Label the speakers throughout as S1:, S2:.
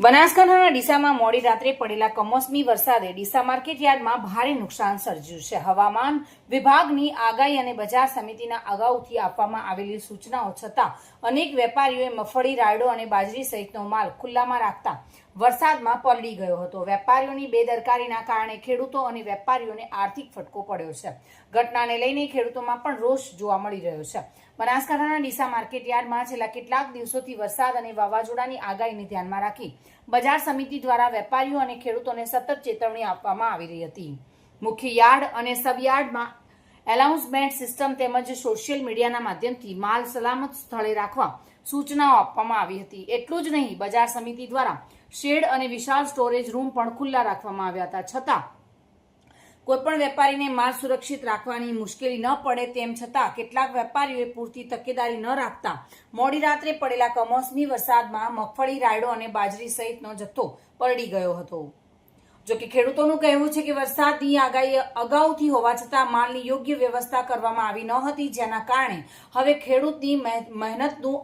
S1: બનાસકાંઠાના ડીસામાં મોડી રાત્રે પડેલા કમોસમી વરસાદે ડીસા માર્કેટ યાર્ડમાં ભારે નુકસાન સર્જ્યું છે। હવામાન વિભાગની આગાહી અને બજાર સમિતિના અગાઉથી આપવામાં આવેલી સૂચનાઓ છતાં અનેક વેપારીઓએ મગફળી, રાયડો અને બાજરી સહિતનો માલ ખુલ્લામાં રાખતા વરસાદમાં પલળી ગયો હતો। વેપારીઓની બેદરકારીના કારણે ખેડૂતો અને વેપારીઓને આર્થિક ફટકો પડ્યો છે। ઘટનાને લઈને ખેડૂતોમાં પણ રોષ જોવા મળી રહ્યો છે। બનાસકાંઠાના ડીસા માર્કેટ યાર્ડમાં છેલ્લા કેટલાક દિવસોથી વરસાદ અને વાવાઝોડાની આગાહીને ધ્યાનમાં રાખી બજાર સમિતિ દ્વારા વેપારીઓ અને ખેડૂતોને સતત ચેતવણી આપવામાં આવી રહી હતી। મુખ્ય યાર્ડ અને સબ યાર્ડમાં એનાઉન્સમેન્ટ સિસ્ટમ તેમજ સોશિયલ મીડિયાના માધ્યમથી માલ સલામત સ્થળે રાખવા સૂચનાઓ આપવામાં આવી હતી। એટલું જ નહીં, બજાર સમિતિ દ્વારા શેડ અને વિશાળ સ્ટોરેજ રૂમ પણ ખુલ્લા રાખવામાં આવ્યા હતા। છતાં કોઈપણ વેપારીને માલ સુરક્ષિત રાખવાની મુશ્કેલી ન પડે તેમ છતાં કેટલાક વેપારીઓએ પૂરતી તકેદારી ન રાખતા મોડી રાત્રે પડેલા કમોસમી વરસાદમાં મગફળી, રાયડો અને બાજરી સહિતનો જથ્થો પલળી ગયો હતો। જોકે ખેડૂતોનું કહેવું છે કે વરસાદની આગાહી અગાઉથી હોવા છતાં માલની યોગ્ય વ્યવસ્થા કરવામાં આવી ન હતી, જેના કારણે હવે ખેડૂતની મહેનતનું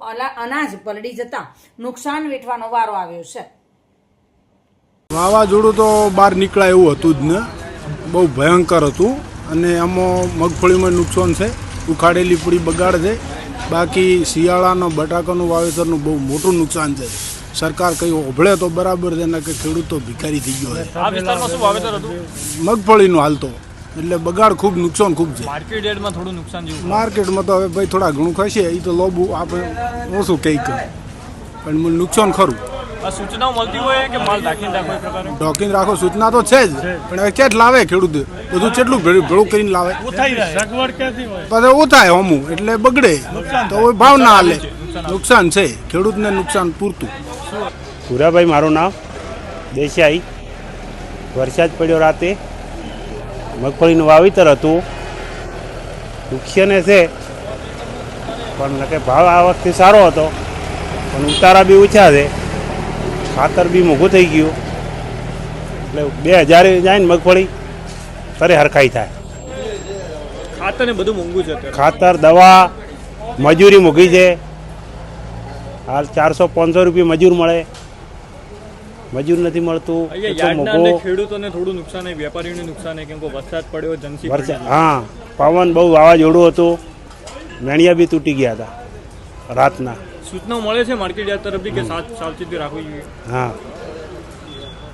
S1: અનાજ પલળી જતા નુકસાન વેઠવાનો વારો આવ્યો છે।
S2: વાવાઝોડું તો બહાર નીકળાય એવું હતું જ ને, બહુ ભયંકર હતું અને આમાં મગફળીમાં નુકસાન છે, ઉખાડેલી પૂરી બગાડ છે। બાકી શિયાળાનો બટાકાનું વાવેતરનું બહુ મોટું નુકસાન છે। સરકાર કઈ ઓભળે તો બરાબર છે ને કે ખેડૂતો ભિખારી થઈ ગયો છે।
S3: આ વિસ્તારમાં શું વાવેતર હતું?
S2: મગફળીનું હાલતો એટલે બગાડ ખૂબ, નુકસાન ખૂબ છે।
S3: માર્કેટ યાર્ડમાં થોડું નુકસાન જેવું?
S2: માર્કેટમાં તો હવે ભાઈ થોડા ઘણું ખસે, એ તો લોબુ આપણે ઓછું કંઈ કરે, પણ નુકસાન ખરું।
S3: આ સૂચનાઓ મળતી હોય કે માલ ઢાંકીને રાખો?
S2: ઢોકીને રાખો સૂચના તો છે જ, પણ હવે ક્યાં લાવે ખેડૂત? બધું કેટલું ભેળું કરીને લાવે? પછી ઉથાય હમું એટલે બગડે તો ભાવ ના હાલે, નુકસાન છે ખેડૂતને, નુકસાન પૂરતું।
S4: પુરાભાઈ મારું નામ, દેસાઈ। વરસાદ પડ્યો રાતે, મગફળીનું વાવેતર હતું, નુકસાને છે પણ કે ભાવ આ વખતે સારો હતો પણ ઉતારા બી ઓછા છે, ખાતર બી મોંઘું થઈ ગયું એટલે 2000 જાય ને મગફળી તરે હરખાઈ થાય।
S3: ખાતર ને બધું મોંઘું છે,
S4: ખાતર, દવા, મજૂરી મોંઘી છે। હાલ 400-500 રૂપિયા મજૂર મળે, મજૂર નથી મળતું,
S3: ખેડૂતોને થોડું નુકસાન, વેપારીઓને નુકસાન કેમ કે વરસાદ પડ્યો, જનસી
S4: વરસાદ, હા, પવન બહુ, વાવાઝોડું હતું, મેણિયા બી તૂટી ગયા હતા રાતના।
S3: સૂચનાઓ મળે છે માર્કેટ યાર્ડ તરફથી કે સાવચેતી રાખવી જોઈએ?
S4: હા,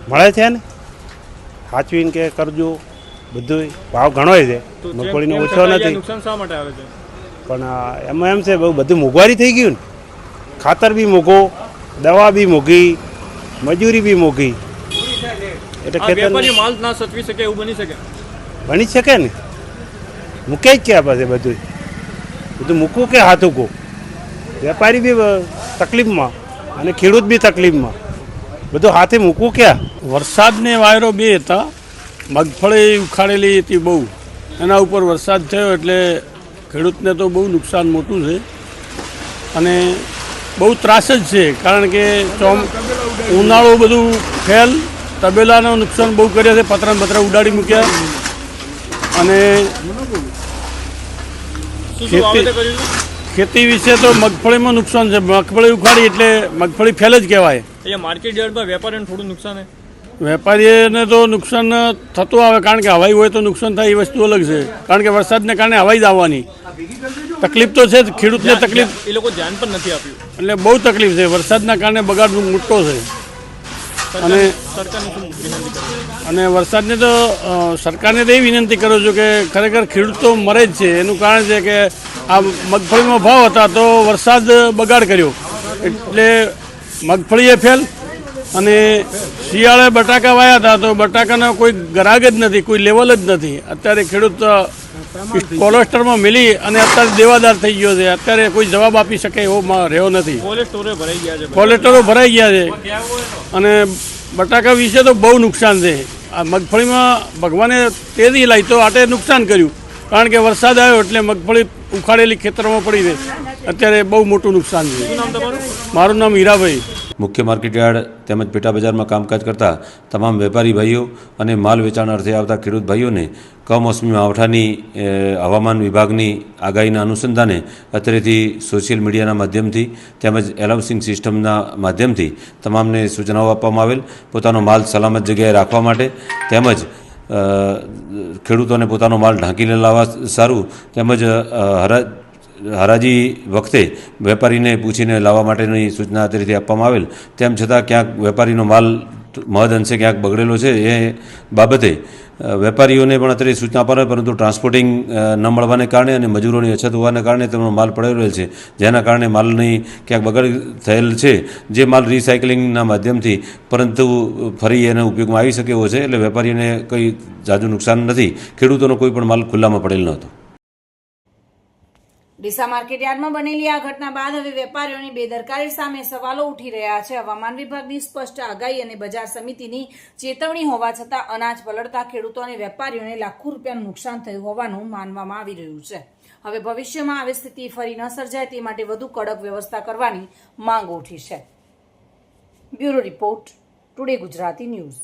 S4: મળે છે ને, સાચવીને કે કરજો બધું। ભાવ ઘણો છે, મગફળીનો ઓછો નથી।
S3: નુકસાન શા માટે આવે છે?
S4: પણ એમાં એમ છે બહુ બધું મોંઘવારી થઈ ગયું ને, ખાતર બી મોંઘું, દવા બી મોંઘી, મજૂરી બી મોંઘી, એટલે
S3: વેપારી માલ ના સચવી શકે એવું બની શકે?
S4: બની શકે ને, મૂકે જ ક્યાં પાસે બધું મૂકવું કે હાથું કહું? વેપારી બી તકલીફમાં અને ખેડૂત બી તકલીફમાં, બધું હાથે મૂકવું ક્યાં?
S5: વરસાદને વાયરો બે હતા, મગફળી ઉખાડેલી હતી બહુ, એના ઉપર વરસાદ થયો એટલે ખેડૂતને તો બહુ નુકસાન મોટું છે અને બહુ ત્રાસ જ છે, કારણ કે ઉનાળો બધું ફેલ, તબેલાનું નુકસાન બહુ કર્યા છે, પતરા ઉડાડી મૂક્યા અને ખેતી વિશે તો મગફળીમાં નુકસાન છે। મગફળી ઉખાડી એટલે મગફળી ફેલ જ કહેવાય।
S3: અહીંયા માર્કેટ યાર્ડમાં વેપારીને થોડું નુકસાન છે?
S5: વેપારીઓને તો નુકસાન થતું આવે, કારણ કે હવાઈ હોય તો નુકસાન થાય એ વસ્તુ અલગ છે, કારણ કે વરસાદને કારણે હવાઈ જ આવવાની તકલીફ તો છે જ, ખેડૂતને તકલીફ,
S3: એ લોકો ધ્યાન પણ નથી આપ્યું
S5: એટલે બહુ તકલીફ છે। વરસાદના કારણે બગાડ મોટો છે અને વરસાદને તો સરકારને તો એ વિનંતી કરું છું કે ખરેખર ખેડૂતો મરે જ છે, એનું કારણ છે કે આ મગફળીમાં ભાવ હતા તો વરસાદ બગાડ કર્યો એટલે મગફળી એ ફેલ, અને શિયાળે બટાકા વાયા હતા તો બટાકાનો કોઈ ગ્રાહક જ નથી, કોઈ લેવલ જ નથી। અત્યારે ખેડૂત કોલેસ્ટરમાં મિલી અને અત્યારે દેવાદાર થઈ ગયો છે, અત્યારે કોઈ જવાબ આપી શકે એવો રહ્યો નથી। કોલેસ્ટરો ભરાઈ ગયા છે અને બટાકા વિશે તો બહુ નુકસાન છે। આ મગફળીમાં ભગવાને તેજી લાવી તો આટે નુકસાન કર્યું, કારણ કે વરસાદ આવ્યો એટલે મગફળી ઉખાડેલી ખેતરમાં પડી છે, અત્યારે બહુ મોટું નુકસાન છે। મારું નામ હીરાભાઈ।
S6: મુખ્ય માર્કેટયાર્ડ તેમજ પેટા બજારમાં કામકાજ કરતા તમામ વેપારી ભાઈઓ અને માલ વેચાણ અર્થે આવતા ખેડૂત ભાઈઓને કમોસમી માવઠાની હવામાન વિભાગની આગાહીના અનુસંધાને અત્રેથી સોશિયલ મીડિયાના માધ્યમથી તેમજ એલાઉન્સિંગ સિસ્ટમના માધ્યમથી તમામને સૂચનાઓ આપવામાં આવેલ પોતાનો માલ સલામત જગ્યાએ રાખવા માટે તેમજ ખેડૂતોને પોતાનો માલ ઢાંકીને લાવવા સારું તેમજ હરાજી વખતે વેપારીને પૂછીને લાવવા માટેની સૂચના અત્રેથી આપવામાં આવેલ. તેમ છતાં ક્યાંક વેપારીનો માલ મહદઅંશે ક્યાંક બગડેલો છે એ બાબતે વેપારીઓને પણ અત્યારે સૂચના આપવામાં આવે, પરંતુ ટ્રાન્સપોર્ટિંગ ન મળવાને કારણે અને મજૂરોની અછત હોવાને કારણે તેમનો માલ પડેલો રહેલ છે, જેના કારણે માલની ક્યાંક બગડ થયેલ છે. જે માલ રિસાયકલિંગના માધ્યમથી પરંતુ ફરી એને ઉપયોગમાં આવી શકે એવો છે, એટલે વેપારીઓને કંઈ ઝાઝું નુકસાન નથી. ખેડૂતોનો કોઈ પણ માલ ખુલ્લામાં પડેલ નહોતો.
S1: ડીસા માર્કેટયાર્ડમાં બનેલી આ ઘટના બાદ હવે વેપારીઓની બેદરકારી સામે સવાલો ઉઠી રહ્યા છે. હવામાન વિભાગની સ્પષ્ટ આગાહી અને બજાર સમિતિની ચેતવણી હોવા છતાં અનાજ પલળતા ખેડૂતો અને વેપારીઓને લાખો રૂપિયાનું નુકસાન થયું હોવાનું માનવામાં આવી રહ્યું છે. હવે ભવિષ્યમાં આવી સ્થિતિ ફરી ન સર્જાય તે માટે વધુ કડક વ્યવસ્થા કરવાની માંગ ઉઠી છે. Bureau report, today Gujarati news.